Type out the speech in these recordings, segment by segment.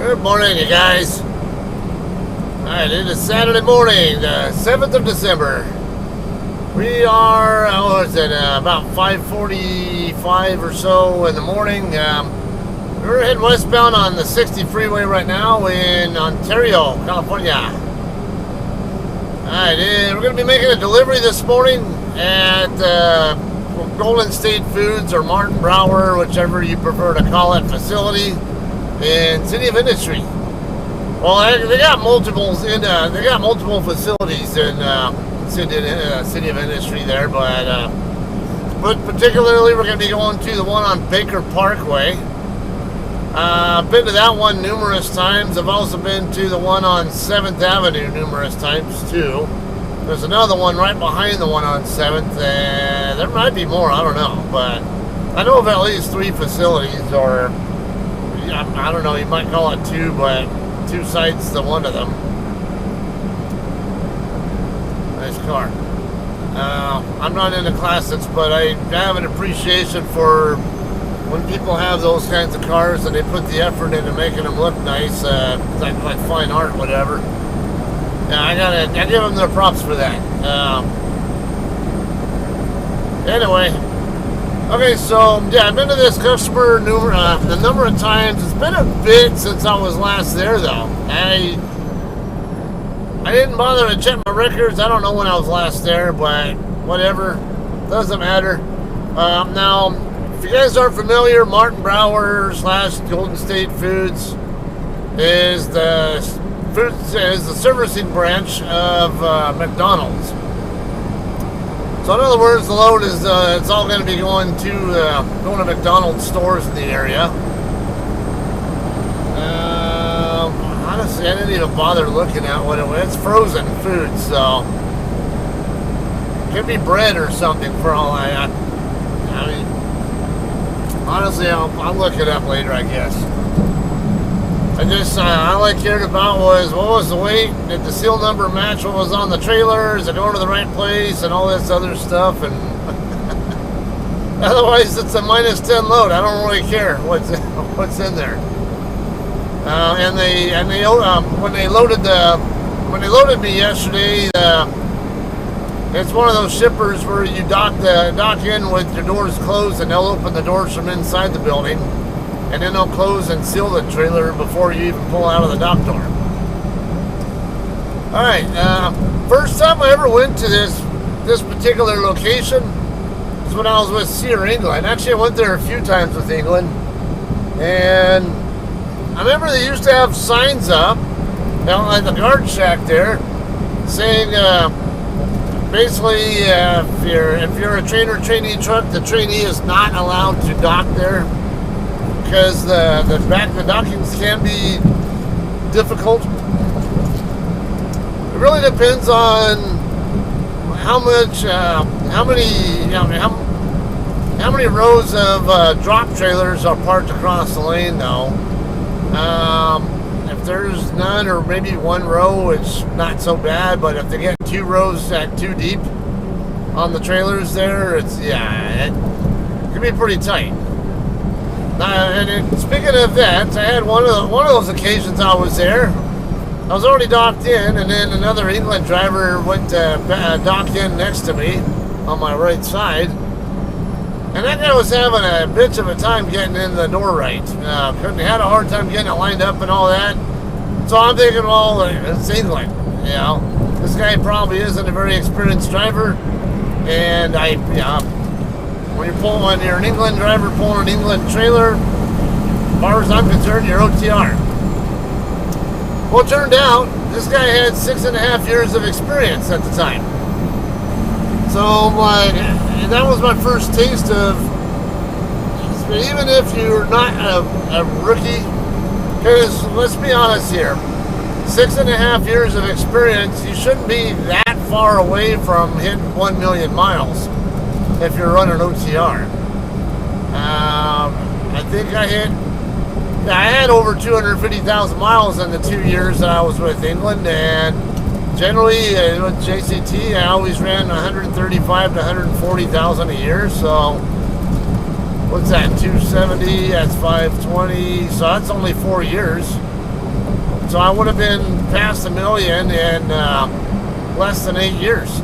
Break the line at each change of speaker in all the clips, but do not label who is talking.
Good morning, you guys. Alright, it is Saturday morning, the 7th of December. We are, about 5:45 or so in the morning. We're heading westbound on the 60 freeway right now in Ontario, California. Alright, we're going to be making a delivery this morning at Golden State Foods or Martin Brower, whichever you prefer to call it, facility in City of Industry. Well, they got multiple facilities in City of Industry there, but particularly we're going to be going to the one on Baker Parkway. I've been to that one numerous times. I've also been to the one on 7th Avenue numerous times too. There's another one right behind the one on 7th. There might be more, I don't know, but I know of at least 3 facilities, or I don't know, you might call it 2, but 2 sites to one of them. Nice car. I'm not into classics, but I have an appreciation for when people have those kinds of cars and they put the effort into making them look nice, like fine art, whatever. Yeah, I give them their props for that. Anyway, okay, so yeah, I've been to this customer a number of times. It's been a bit since I was last there, though. I didn't bother to check my records. I don't know when I was last there, but whatever, doesn't matter. Now, if you guys aren't familiar, Martin Brower / Golden State Foods is the servicing branch of McDonald's. So in other words, the load is it's all going to be going to McDonald's stores in the area. Honestly, I didn't even bother looking at what it was. It's frozen food, so it could be bread or something for all I mean, honestly, I'll look it up later, I guess. All I cared about was what was the weight, did the seal number match what was on the trailer, is it going to the right place, and all this other stuff, and otherwise it's a -10 load. I don't really care what's in there. When they loaded me yesterday, it's one of those shippers where you dock in with your doors closed, and they'll open the doors from inside the building. And then they'll close and seal the trailer before you even pull out of the dock door. Alright, first time I ever went to this particular location was when I was with Sear England. Actually, I went there a few times with England. And I remember they used to have signs up down at the guard shack there saying, basically, if you're a trainer trainee truck, the trainee is not allowed to dock there, because the dockings can be difficult. It really depends on how many rows of drop trailers are parked across the lane, though. If there's none, or maybe 1 row, it's not so bad. But if they get 2 rows at 2 deep on the trailers there, it can be pretty tight. Speaking of that, I had one of those occasions I was there. I was already docked in, and then another England driver went to dock in next to me on my right side. And that guy was having a bitch of a time getting in the door right. Had a hard time getting it lined up and all that. So I'm thinking, well, it's England. You know, this guy probably isn't a very experienced driver. And when you're an England driver pulling an England trailer, as far as I'm concerned, you're OTR. Well, it turned out this guy had 6.5 years of experience at the time. So that was my first taste of, even if you're not a rookie, because let's be honest here, 6.5 years of experience, you shouldn't be that far away from hitting 1 million miles if you're running OTR. I think I had over 250,000 miles in the 2 years that I was with England, and generally with JCT I always ran 135 to 140,000 a year. So what's that, 270, that's 520, so that's only 4 years. So I would have been past 1 million in less than 8 years.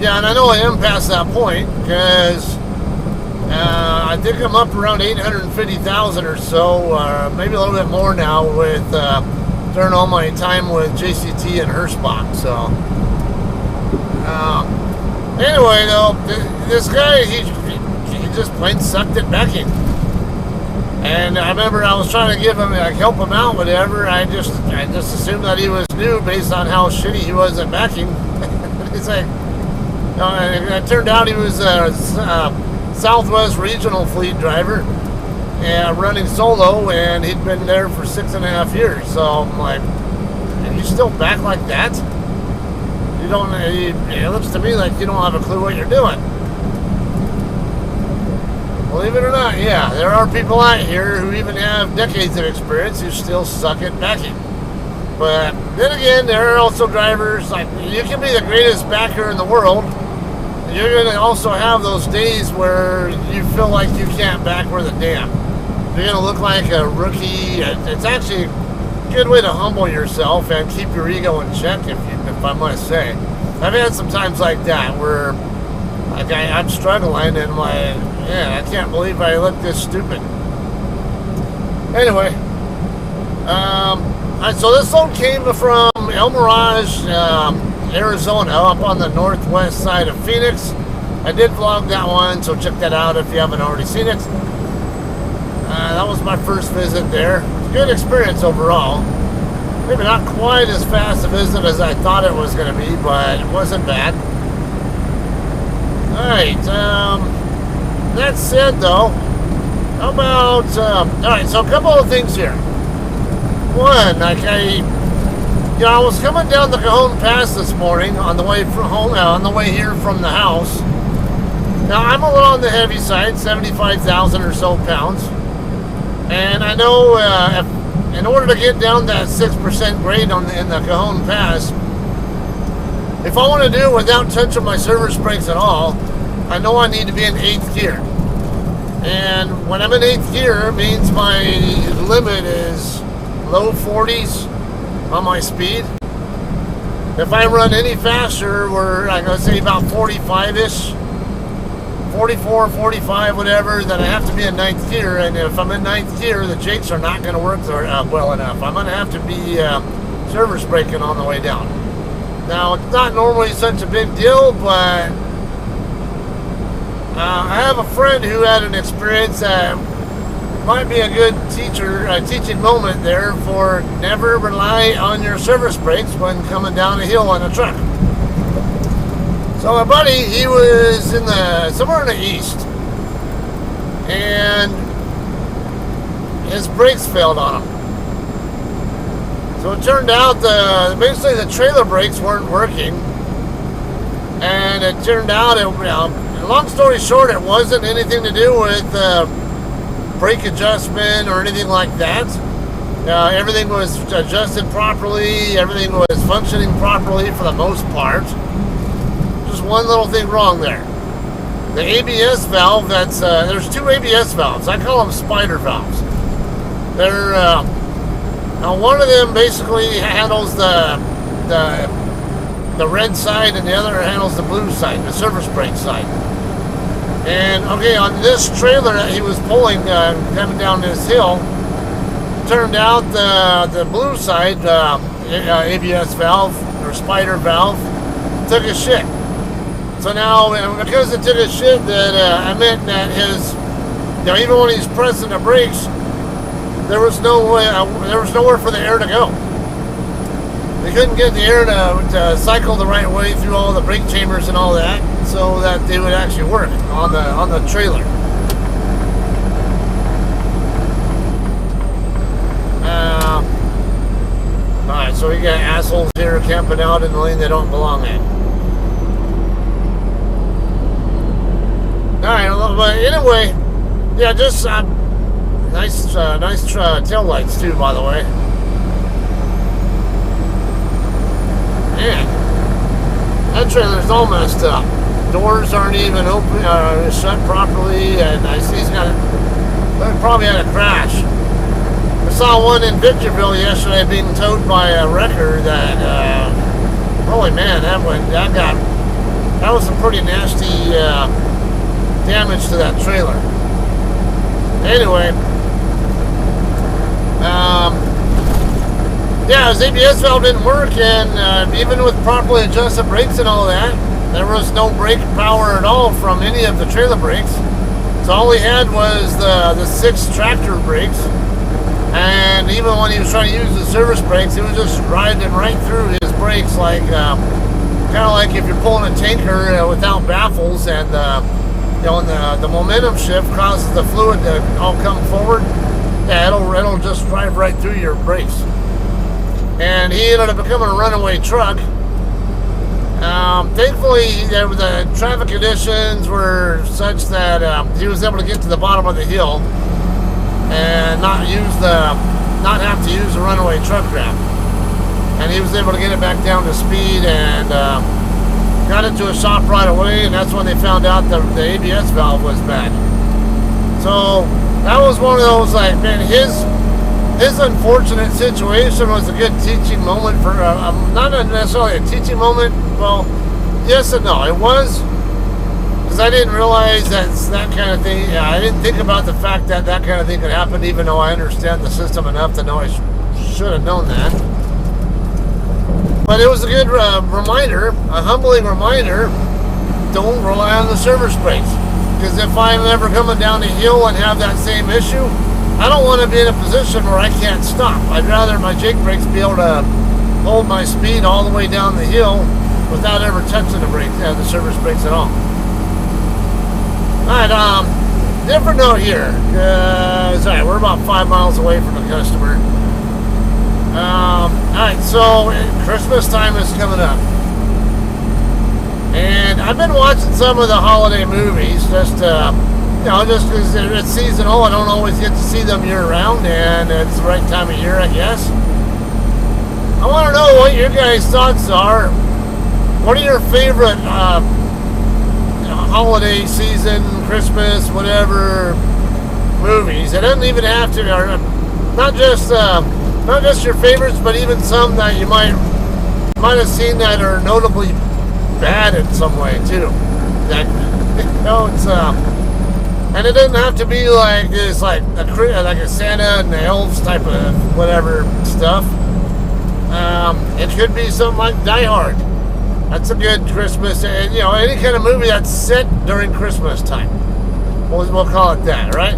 Yeah, and I know I am past that point because I think I'm up around 850,000 or so, maybe a little bit more now with during all my time with JCT and Hirschbach. So anyway, though, this guy he just plain sucked at backing. And I remember I was trying to give him, like, help him out, whatever. I just assumed that he was new based on how shitty he was at backing. He's like, and it turned out he was a Southwest Regional Fleet driver and running solo, and he'd been there for 6.5 years. So I'm like, and you still back like that? You don't. It looks to me like you don't have a clue what you're doing. Believe it or not, yeah, there are people out here who even have decades of experience who still suck at backing. But then again, there are also drivers, like, you can be the greatest backer in the world. You're going to also have those days where you feel like you can't back worth a damn. You're going to look like a rookie. It's actually a good way to humble yourself and keep your ego in check, if I must say. I've had some times like that where, like, I'm struggling and I'm like, yeah, I can't believe I look this stupid. Anyway, so this one came from El Mirage, Arizona, up on the northwest side of Phoenix. I did vlog that one, so check that out if you haven't already seen it. That was my first visit there. Good experience overall. Maybe not quite as fast a visit as I thought it was going to be, but it wasn't bad. Alright, that said though, how about, alright, so a couple of things here. One, like I was coming down the Cajon Pass this morning on the way from home, on the way here from the house. Now I'm a little on the heavy side, 75,000 or so pounds. And I know in order to get down that 6% grade in the Cajon Pass, if I want to do it without touching my service brakes at all, I know I need to be in 8th gear. And when I'm in 8th gear, it means my limit is low 40s on my speed. If I run any faster, we're, I'm going to say about 45-ish, 44, 45, whatever, then I have to be in 9th gear. And if I'm in 9th gear, the jakes are not going to work well enough. I'm going to have to be service braking on the way down. Now, it's not normally such a big deal, but I have a friend who had an experience that might be a good teaching moment there for never rely on your service brakes when coming down a hill on a truck. So my buddy, he was somewhere in the east, and his brakes failed on him. So it turned out basically the trailer brakes weren't working, and it turned out, long story short, it wasn't anything to do with brake adjustment or anything like that. Everything was adjusted properly, everything was functioning properly for the most part. Just one little thing wrong there. The ABS valve, there's two ABS valves. I call them spider valves. They're now one of them basically handles the red side, and the other handles the blue side, the service brake side. And okay, on this trailer that he was pulling coming down this hill, turned out the blue side ABS valve or spider valve took a shit. So now, because it took a shit, that I meant that his, even when he's pressing the brakes, there was no way, there was nowhere for the air to go. They couldn't get the air to cycle the right way through all the brake chambers and all that, so that they would actually work on the trailer. Alright, so we got assholes here camping out in the lane they don't belong in. Alright, but anyway, yeah, just nice tail lights too, by the way. Man, that trailer's all messed up. Doors aren't even open, shut properly, and I see he's got probably had a crash. saw one in Victorville yesterday being towed by a wrecker that, holy man, that was some pretty nasty damage to that trailer. Anyway, yeah, his ABS valve didn't work, and even with properly adjusted brakes and all that, there was no brake power at all from any of the trailer brakes. So all he had was the 6 tractor brakes, and even when he was trying to use the service brakes, he was just riding right through his brakes, like kind of like if you're pulling a tanker without baffles, and and the momentum shift causes the fluid to all come forward. Yeah, it'll just drive right through your brakes. And he ended up becoming a runaway truck. Thankfully, the traffic conditions were such that he was able to get to the bottom of the hill and not have to use the runaway truck grab. And he was able to get it back down to speed, and got into a shop right away, and that's when they found out that the ABS valve was bad. So that was one of those, like, man, his unfortunate situation was a good teaching moment for, not necessarily a teaching moment, well, yes and no. It was, because I didn't realize that kind of thing, I didn't think about the fact that kind of thing could happen, even though I understand the system enough to know I should have known that. But it was a good reminder, a humbling reminder, don't rely on the service brakes. Because if I'm ever coming down the hill and have that same issue, I don't want to be in a position where I can't stop. I'd rather my jake brakes be able to hold my speed all the way down the hill without ever touching the service brakes at all. Alright, different note here. Sorry, we're about 5 miles away from the customer. Alright, so Christmas time is coming up. And I've been watching some of the holiday movies, just because it's seasonal. I don't always get to see them year-round, and it's the right time of year, I guess. I want to know what your guys' thoughts are. What are your favorite holiday season, Christmas, whatever movies? It doesn't even have to, or not just your favorites, but even some that you might have seen that are notably bad in some way too. That, it's and it doesn't have to be like this, like a Santa and the elves type of whatever stuff. It could be something like Die Hard. That's a good Christmas, and any kind of movie that's set during Christmas time. We'll call it that, right?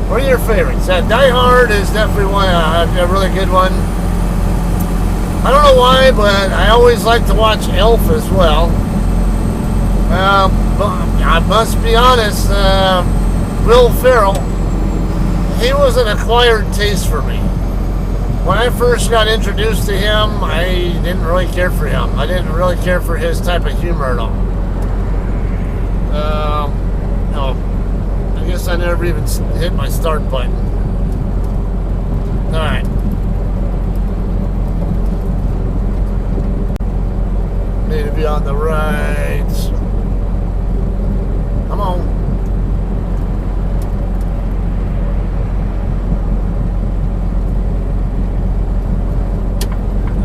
What are your favorites? Die Hard is definitely one, a really good one. I don't know why, but I always like to watch Elf as well. I must be honest, Will Ferrell, he was an acquired taste for me. When I first got introduced to him, I didn't really care for him. I didn't really care for his type of humor at all. No. I guess I never even hit my start button. Alright. Need to be on the right. Come on.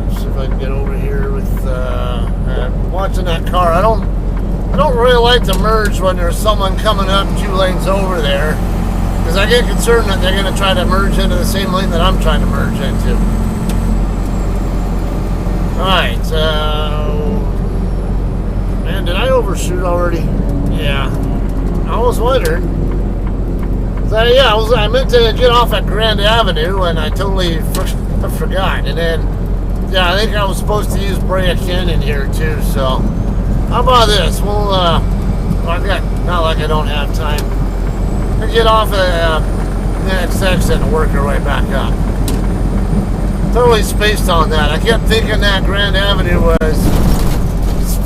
Let's see if I can get over here with watching that car. I don't really like to merge when there's someone coming up 2 lanes over there, because I get concerned that they're going to try to merge into the same lane that I'm trying to merge into. Alright, man, did I overshoot already? Yeah. I was wondering. So, yeah, I meant to get off at Grand Avenue, and I totally forgot. And then, yeah, I think I was supposed to use Brea Canyon here, too, so how about this? We'll, not like I don't have time. We'll get off at the next exit and work our way back up. Totally spaced on that. I kept thinking that Grand Avenue was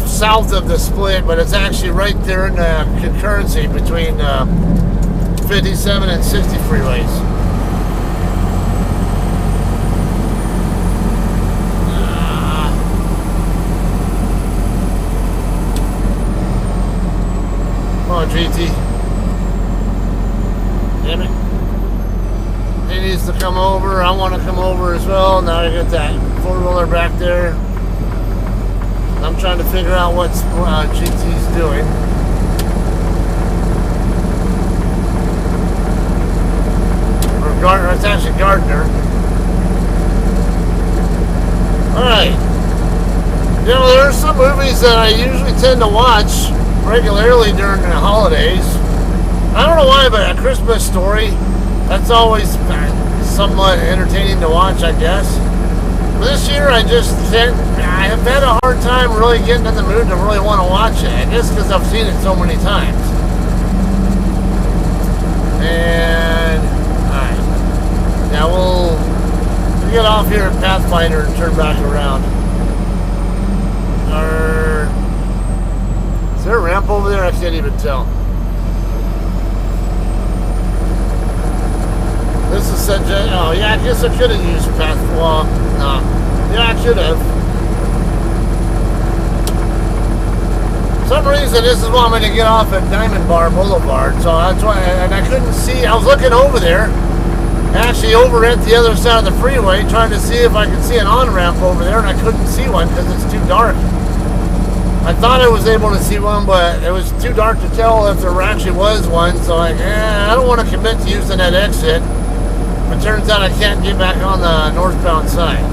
south of the split, but it's actually right there in the concurrency between 57 and 60 freeways. Come on, GT. Damn it. Didn't needs to come over. I want to come over as well. Now I got that four-wheeler back there. I'm trying to figure out what GT's doing. Or Gardner. It's actually Gardner. Alright. You know, there are some movies that I usually tend to watch regularly during the holidays. I don't know why, but A Christmas Story, that's always somewhat entertaining to watch, I guess. But this year, I just can't. I have had a hard time really getting in the mood to really want to watch it. I guess because I've seen it so many times. And, alright. Now we'll get off here at Pathfinder and turn back around. Is there a ramp over there? I can't even tell. This is such a... Oh, yeah, I guess I could have used path... Well, no. Yeah, I should have. For some reason, this is why I'm going to get off at Diamond Bar Boulevard. So that's why... And I couldn't see... I was looking over there. Actually, over at the other side of the freeway, trying to see if I could see an on-ramp over there, and I couldn't see one because it's too dark. I thought I was able to see one, but it was too dark to tell if there actually was one. So I don't want to commit to using that exit. But it turns out I can't get back on the northbound side.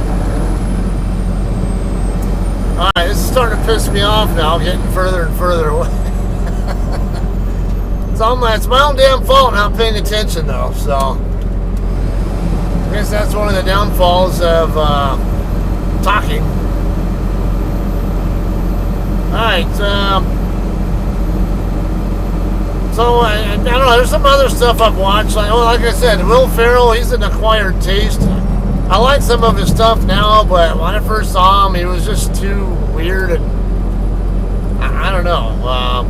Alright, this is starting to piss me off now, getting further and further away. It's my own damn fault not paying attention though, so I guess that's one of the downfalls of talking. Alright, so I don't know, there's some other stuff I've watched. Like I said, Will Ferrell, he's an acquired taste. I like some of his stuff now, but when I first saw him, he was just too weird and I don't know, a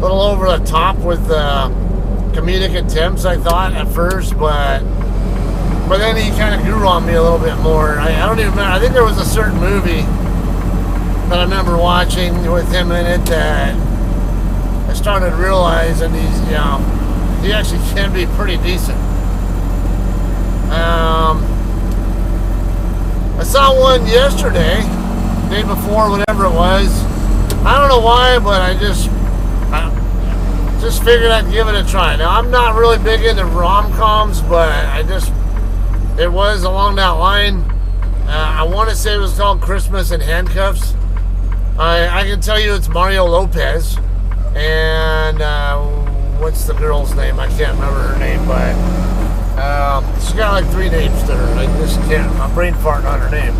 little over the top with comedic attempts, I thought at first, but then he kind of grew on me a little bit more. I don't even remember. I think there was a certain movie that I remember watching with him in it that I started realizing he actually can be pretty decent. I saw one yesterday, day before, whatever it was. I don't know why, but I just figured I'd give it a try. Now, I'm not really big into rom-coms, but it was along that line. I want to say it was called Christmas in Handcuffs. I can tell you it's Mario Lopez. And what's the girl's name? I can't remember her name, but she's got like 3 names to her. I just can't. I'm brain farting on her name.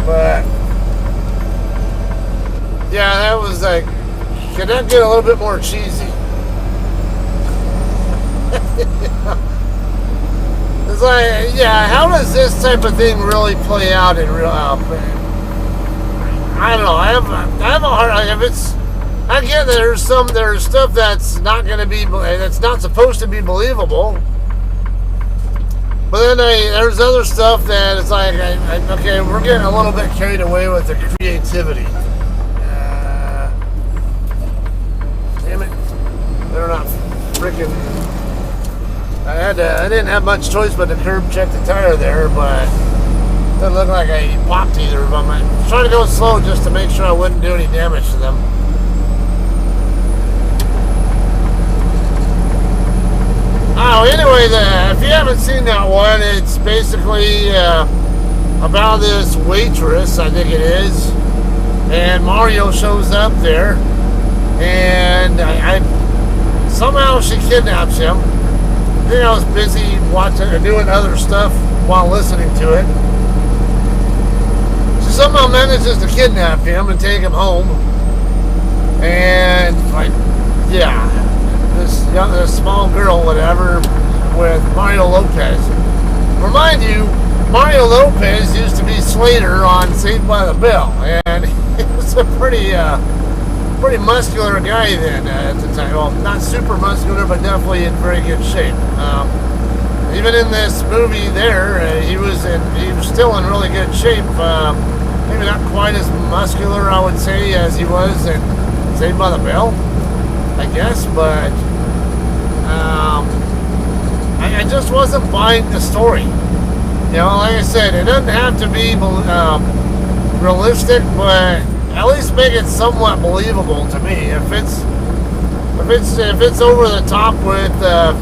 But yeah, that was like, can that get a little bit more cheesy? It's like, yeah, how does this type of thing really play out in real? I don't know. I have a hard. If it's, I get that there's stuff that's not going to be, that's not supposed to be believable. But then there's other stuff that it's like, okay, we're getting a little bit carried away with the creativity. Damn it, they're not freaking. I didn't have much choice but to curb check the tire there, but it doesn't look like I popped either of them. I was trying to go slow just to make sure I wouldn't do any damage to them. Oh, anyway, if you haven't seen that one, it's basically about this waitress, I think it is, and Mario shows up there, and somehow she kidnaps him. I think I was busy watching or doing other stuff while listening to it. She somehow manages to kidnap him and take him home, and this small girl, whatever, with Mario Lopez. Remind you, Mario Lopez used to be Slater on Saved by the Bell, and he was a pretty muscular guy then at the time. Well, not super muscular, but definitely in very good shape. Even in this movie there, he was still in really good shape. Maybe not quite as muscular, I would say, as he was in Saved by the Bell, I guess, but I just wasn't buying the story. You know, like I said, it doesn't have to be realistic, but at least make it somewhat believable to me. If it's over the top with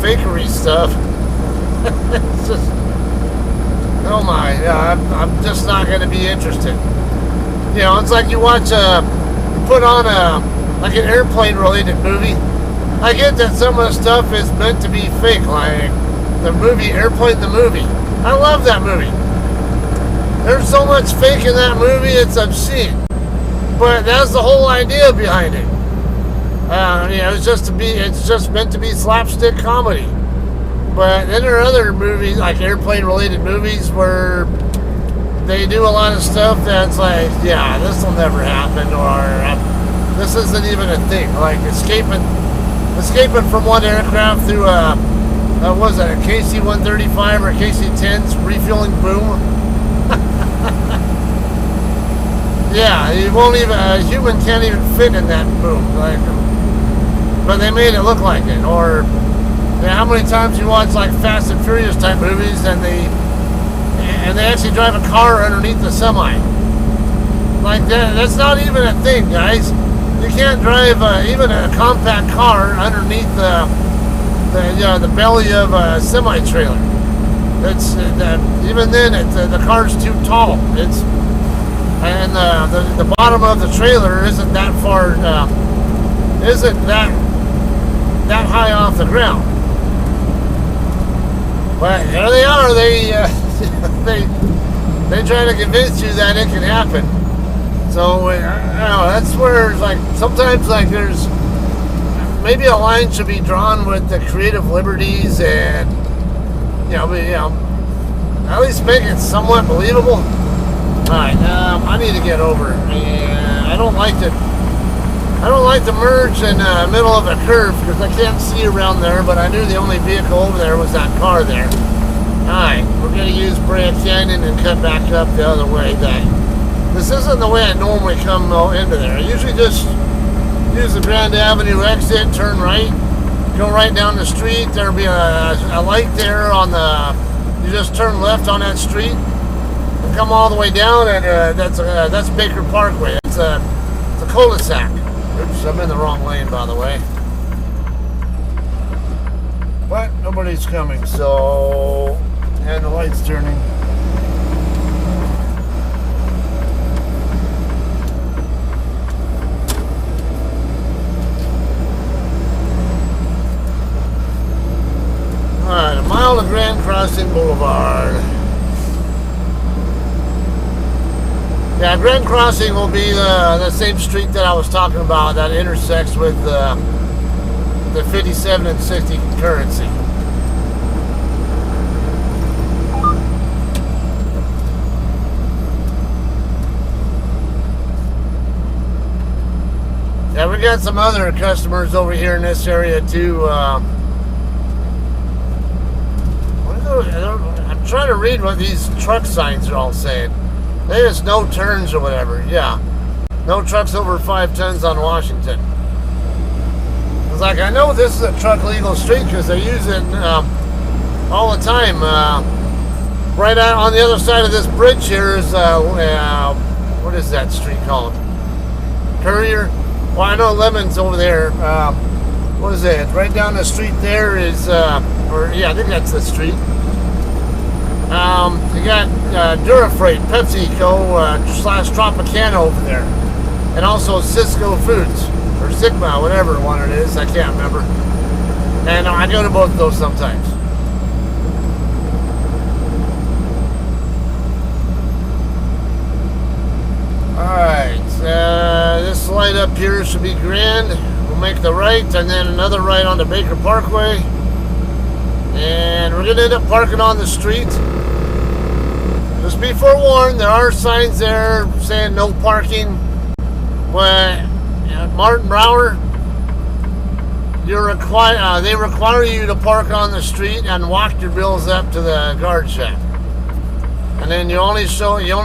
fakery stuff, it's just, oh my, I'm just not going to be interested. You know, it's like you watch put on like an airplane related movie. I get that some of the stuff is meant to be fake, like the movie Airplane the Movie. I love that movie. There's so much fake in that movie, it's obscene. But that's the whole idea behind it. You know, it's just meant to be slapstick comedy. But then there are other movies, like airplane related movies, where they do a lot of stuff that's like, yeah, this will never happen, or this isn't even a thing. Like escaping from one aircraft through what was that, a KC-135 or KC-10's refueling boom? Yeah, you won't even, a human can't even fit in that boom. Like, but they made it look like it. Or, yeah, how many times you watch like Fast and Furious type movies and they actually drive a car underneath the semi? Like that's not even a thing, guys. You can't drive even a compact car underneath the belly of a semi trailer. That's even then the car's too tall. And the bottom of the trailer isn't that far, isn't that high off the ground. But here they are. They try to convince you that it can happen. So I don't know, that's where like sometimes like there's maybe a line should be drawn with the creative liberties and at least make it somewhat believable. Alright, I need to get over. And I don't like to merge in the middle of a curve because I can't see around there, but I knew the only vehicle over there was that car there. Alright, we're going to use Brand Canyon and cut back up the other way. This isn't the way I normally come into there. I usually just use the Grand Avenue exit, turn right, go right down the street. There'll be a light there on you just turn left on that street and come all the way down, and that's Baker Parkway. It's a cul-de-sac. Oops, I'm in the wrong lane, by the way. But nobody's coming, so, and the light's turning. Alright, a mile to Grand Crossing Boulevard. Yeah, Grand Crossing will be the same street that I was talking about that intersects with the 57 and 60 currency. Yeah, we got some other customers over here in this area too. I'm trying to read what these truck signs are all saying. They just no turns or whatever. Yeah, no trucks over 5 tons on Washington. It's like, I know this is a truck legal street because they use it all the time. Right out on the other side of this bridge here is what is that street called? Courier. Well, I know Lemon's over there. What is it? Right down the street there is, I think that's the street. You got Durafreight, PepsiCo / Tropicana over there, and also Cisco Foods or Sigma, whatever one it is. I can't remember. And I go to both of those sometimes. Alright, this light up here should be grand. We'll make the right and then another right onto Baker Parkway. And we're going to end up parking on the street. Just be forewarned, there are signs there saying no parking. But Martin Brower, they require you to park on the street and walk your bills up to the guard shack. And then you only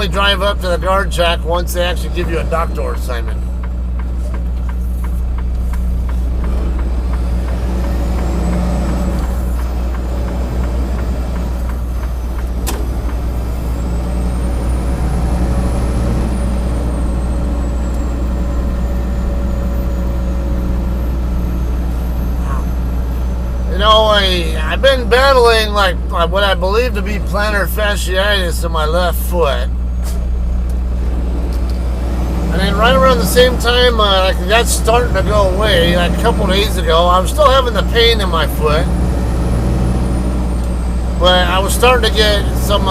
drive up to the guard shack once they actually give you a doctor assignment. I've been battling like what I believe to be plantar fasciitis in my left foot. And then right around the same time, like that's starting to go away. Like a couple days ago, I was still having the pain in my foot, but I was starting to get some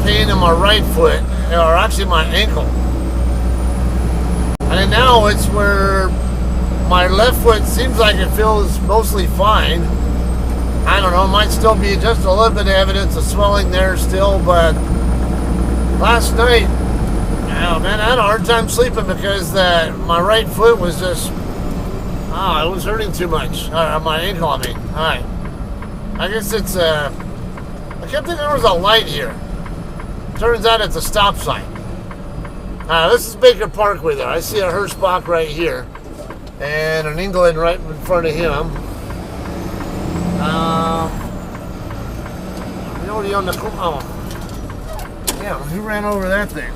pain in my right foot, or actually my ankle. And then now it's where my left foot seems like it feels mostly fine. I don't know, it might still be just a little bit of evidence of swelling there still, but last night, oh man, I had a hard time sleeping because my right foot was just, it was hurting too much. My ankle, I mean. Alright. I guess it's, I kept thinking there was a light here. Turns out it's a stop sign. This is Baker Parkway there. I see a Hirschbach right here. And an England right in front of him. Nobody on the corner. Oh. Yeah, who ran over that thing?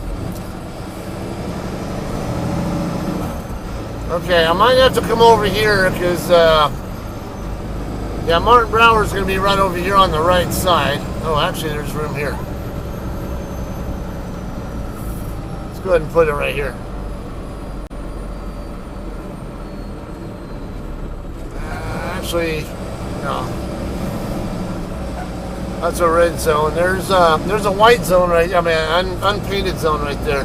Okay, I might have to come over here because, yeah, Martin Brower's going to be right over here on the right side. Oh, actually, there's room here. Let's go ahead and put it right here. Actually, no. That's a red zone. There's a white zone right. I mean, unpainted zone right there.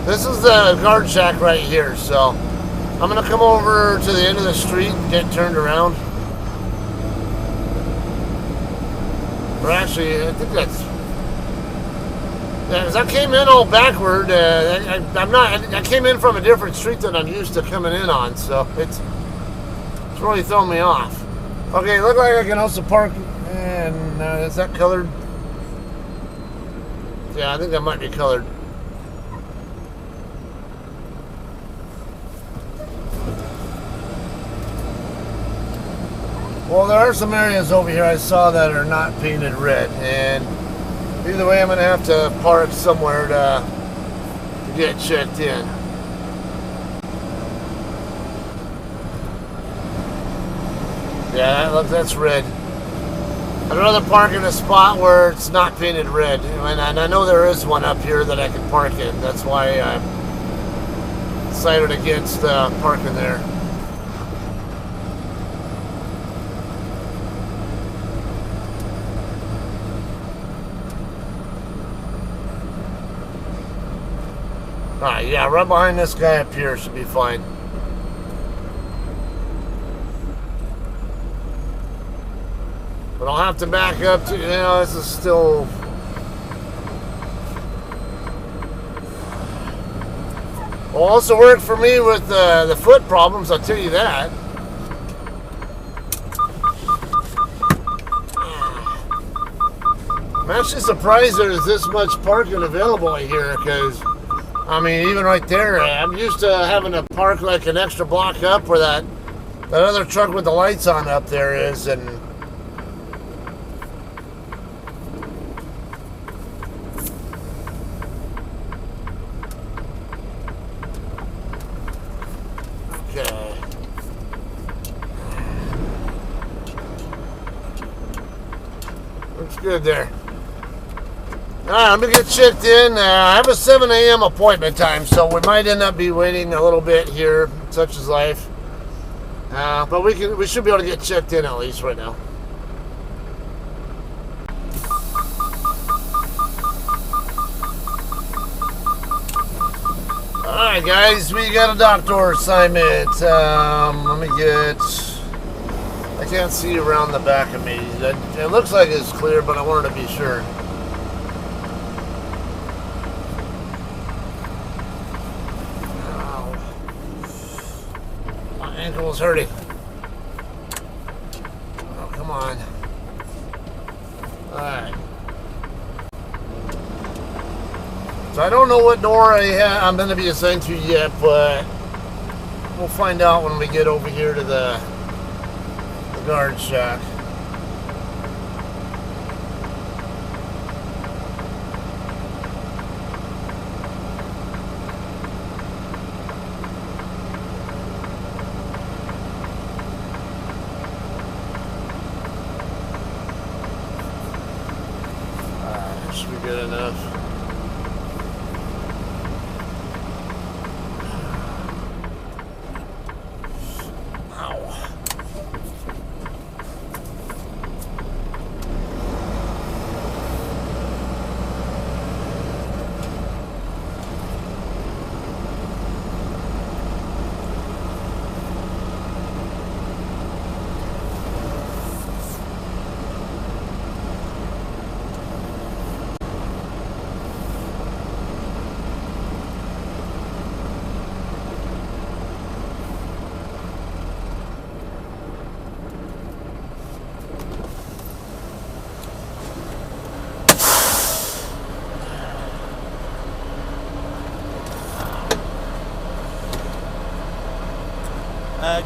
This is the guard shack right here. So I'm gonna come over to the end of the street and get turned around. Or actually, I think that's. Yeah, because I came in all backward. I came in from a different street than I'm used to coming in on. So it's really throwing me off. Okay, look like I can also park. And is that colored? Yeah, I think that might be colored. Well, there are some areas over here I saw that are not painted red, and either way, I'm going to have to park somewhere to get checked in. Yeah, look, that's red. I'd rather park in a spot where it's not painted red, and I know there is one up here that I can park in. That's why I decided against parking there. Alright, yeah, right behind this guy up here should be fine. But I'll have to back up to, this is still... Will also work for me with the foot problems, I'll tell you that. I'm actually surprised there's this much parking available here, because, I mean, even right there, I'm used to having to park like an extra block up where that other truck with the lights on up there is, and... Okay. Looks good there. Alright, I'm going to get checked in. I have a 7 a.m. appointment time, so we might end up be waiting a little bit here, such is life. But we should be able to get checked in at least right now. Alright guys, we got a doctor assignment. Let me get... I can't see around the back of me. It looks like it's clear, but I wanted to be sure. Ow. My ankle is hurting. Oh, come on. Alright. So I don't know what door I'm going to be assigned to yet, but we'll find out when we get over here to the guard shack. should be good enough.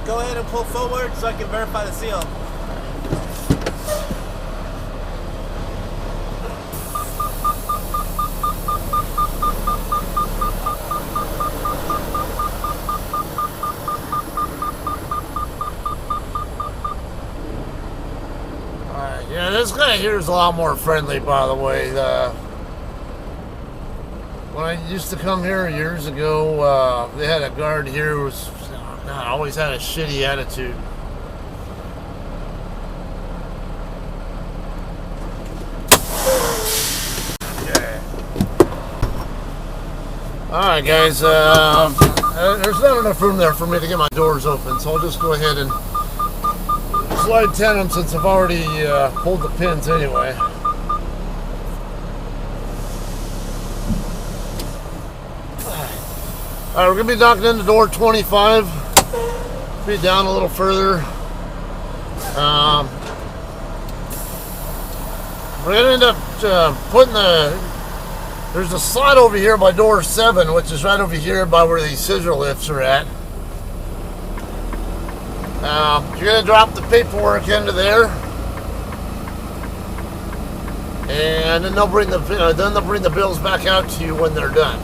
Go ahead and pull forward so I can verify the seal.
Alright, yeah, this guy here is a lot more friendly, by the way. When I used to come here years ago, they had a guard here who was... God, always had a shitty attitude. Yeah. Alright guys, there's not enough room there for me to get my doors open, so I'll just go ahead and slide Tandems since I've already pulled the pins anyway. Alright, we're going to be docking into door 25. Be down a little further. We're going to end up putting there's a slot over here by door 7, which is right over here by where these scissor lifts are at. You're going to drop the paperwork into there. And then they'll bring the bills back out to you when they're done.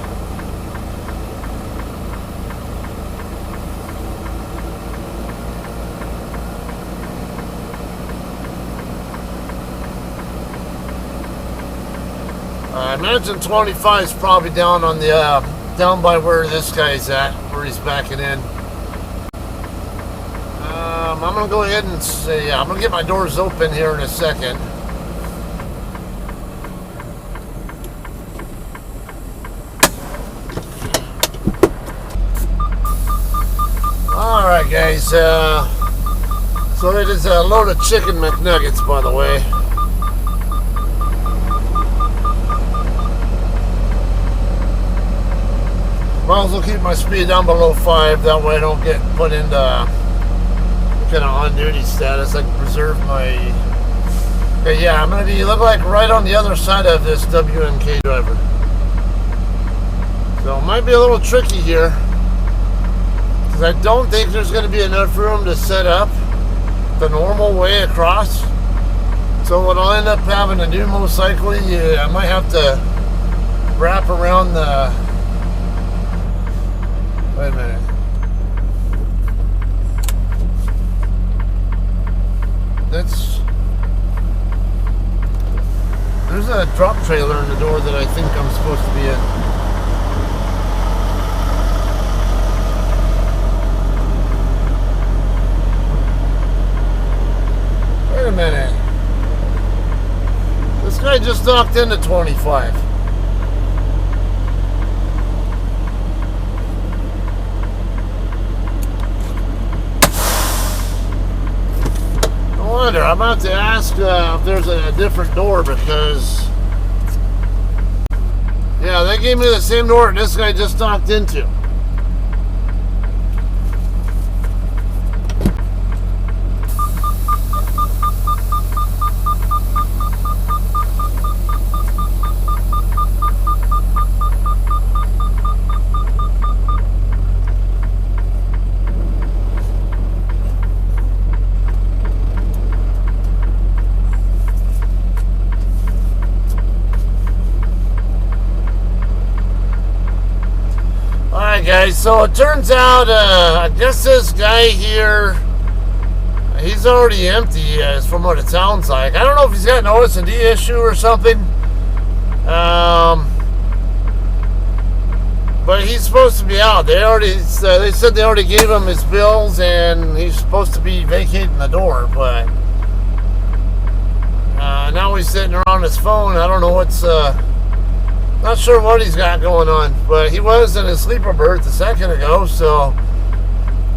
I imagine 25 is probably down on the down by where this guy's at, where he's backing in. I'm gonna go ahead and say, I'm gonna get my doors open here in a second. All right, guys. So that is a load of chicken McNuggets, by the way. Might as well keep my speed down below 5, that way I don't get put into kind of on-duty status. I can preserve my... Okay, yeah, I'm going to be look like right on the other side of this WNK driver. So it might be a little tricky here, because I don't think there's going to be enough room to set up the normal way across. So what I'll end up having to do most likely, I might have to wrap around the... Wait a minute. There's a drop trailer in the door that I think I'm supposed to be in. Wait a minute. This guy just knocked into 25. I'm about to ask if there's a different door, because yeah, they gave me the same door this guy just knocked into. Guys, so it turns out I guess this guy here, he's already empty, from what it sounds like. I don't know if he's got an OS&D issue or something, But he's supposed to be out. They said they already gave him his bills, and he's supposed to be vacating the door. But now he's sitting around his phone. I don't know what's. Not sure what he's got going on. But he was in his sleeper berth a second ago, so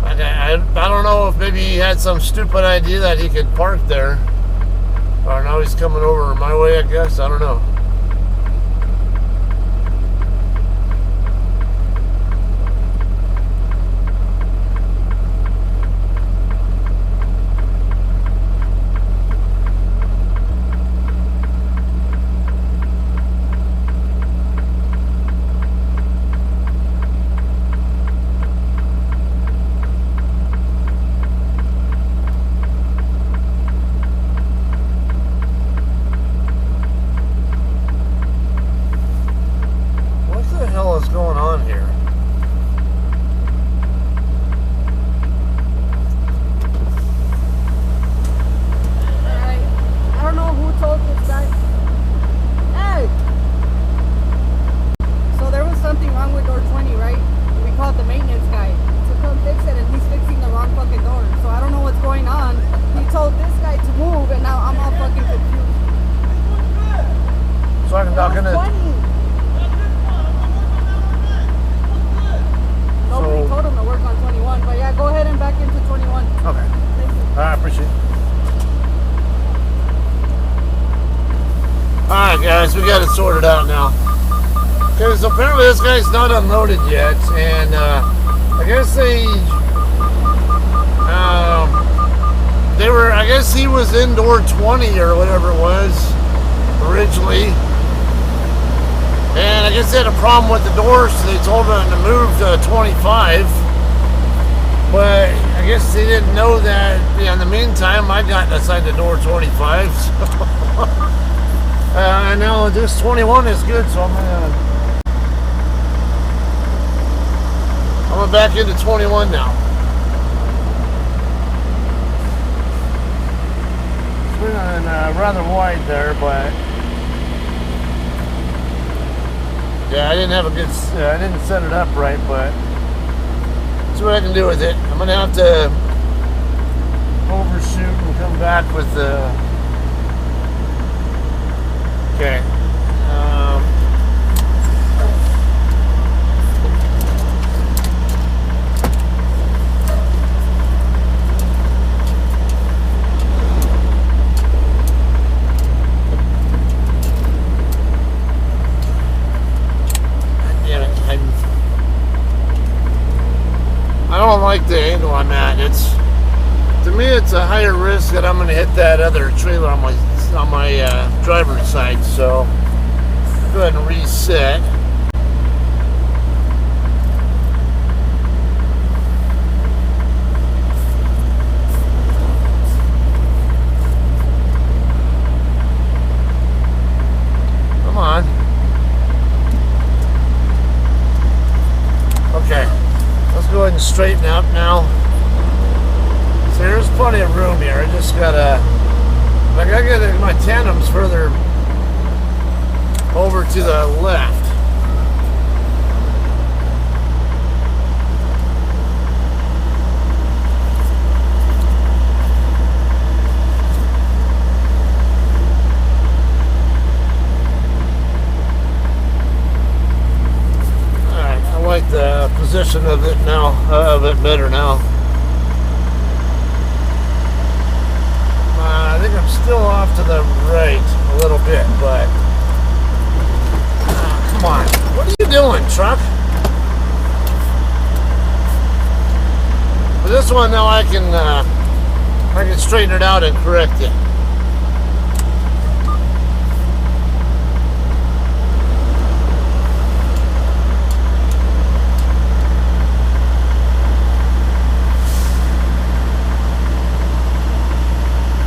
I don't know if maybe he had some stupid idea that he could park there. Or now he's coming over my way, I guess. I don't know. Going on here?
I don't know who told this guy. Hey! So there was something wrong with door 20, right? We called the maintenance guy to come fix it, and he's fixing the wrong fucking door. So I don't know what's going on. He told this guy to move, and now I'm all fucking confused.
So I can knock in it.
Nobody told him to work on 21, but yeah, go ahead and back into 21.
Okay.
Thank you.
I appreciate it. Alright guys, we got it sorted out now. Okay, so apparently this guy's not unloaded yet, and I guess I guess he was in door 20 or whatever it was originally. And I guess they had a problem with the doors, so they told them to move to 25. But I guess they didn't know that. Yeah, in the meantime, I got inside the door 25. So I know this 21 is good, so I'm gonna back into 21 now. It's been rather wide there, but. Yeah, I didn't have a good, I didn't set it up right, but see what I can do with it. I'm gonna have to overshoot and come back with the, okay. I don't like the angle I'm at. To me, it's a higher risk that I'm going to hit that other trailer on my driver's side. So I'll go ahead and reset. Come on. Okay. Let's go ahead and straighten up now. So there's plenty of room here. I just gotta get my tandems further over to the left. The position of it now, better now. I think I'm still off to the right a little bit, but come on, what are you doing, truck? But this one now I can straighten it out and correct it.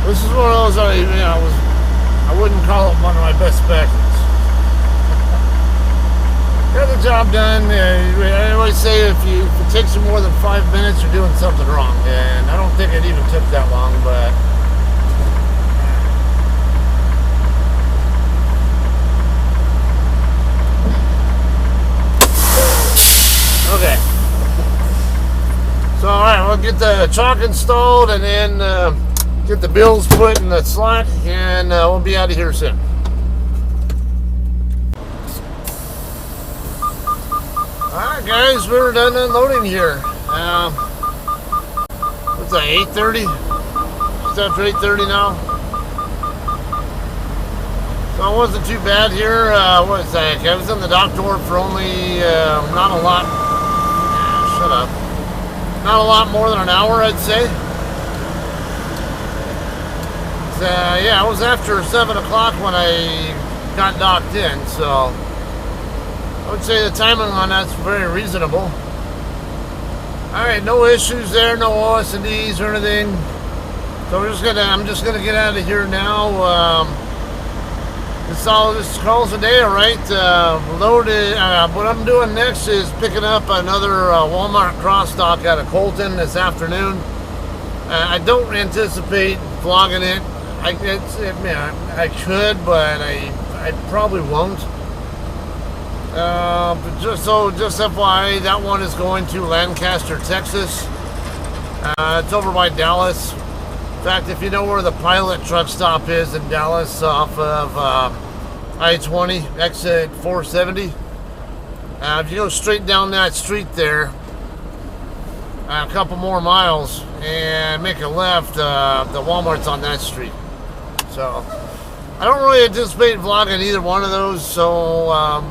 This is one of those I wouldn't call it one of my best specials. Got the job done. I always say if it takes you more than 5 minutes, you're doing something wrong. And I don't think it even took that long, but get the chalk installed, and then get the bills put in the slot, and we'll be out of here soon. Alright guys, we're done unloading here. What's that, 8:30? Just after 8:30 now. So it wasn't too bad here. What was that? I was in the dock door for only not a lot. Shut up. Not a lot more than an hour, I'd say. Yeah, it was after 7 o'clock when I got docked in, so I would say the timing on that's very reasonable. Alright, no issues there, no OS&Ds or anything. So I'm just gonna get out of here now. This calls a day, alright. Loaded. What I'm doing next is picking up another Walmart cross dock out of Colton this afternoon. I don't anticipate vlogging it. I could, but I probably won't. But just FYI, that one is going to Lancaster, Texas. It's over by Dallas. In fact, if you know where the Pilot truck stop is in Dallas, off of I-20, exit 470, if you go straight down that street there, a couple more miles, and make a left, the Walmart's on that street. So, I don't really anticipate vlogging either one of those, so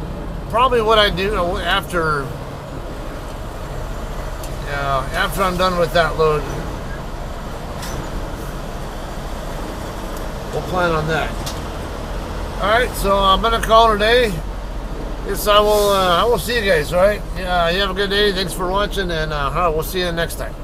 probably what I do after I'm done with that load, we'll plan on that. Alright, so I'm gonna call it a day. Yes, I will see you guys, alright? Yeah, you have a good day. Thanks for watching, and we'll see you next time.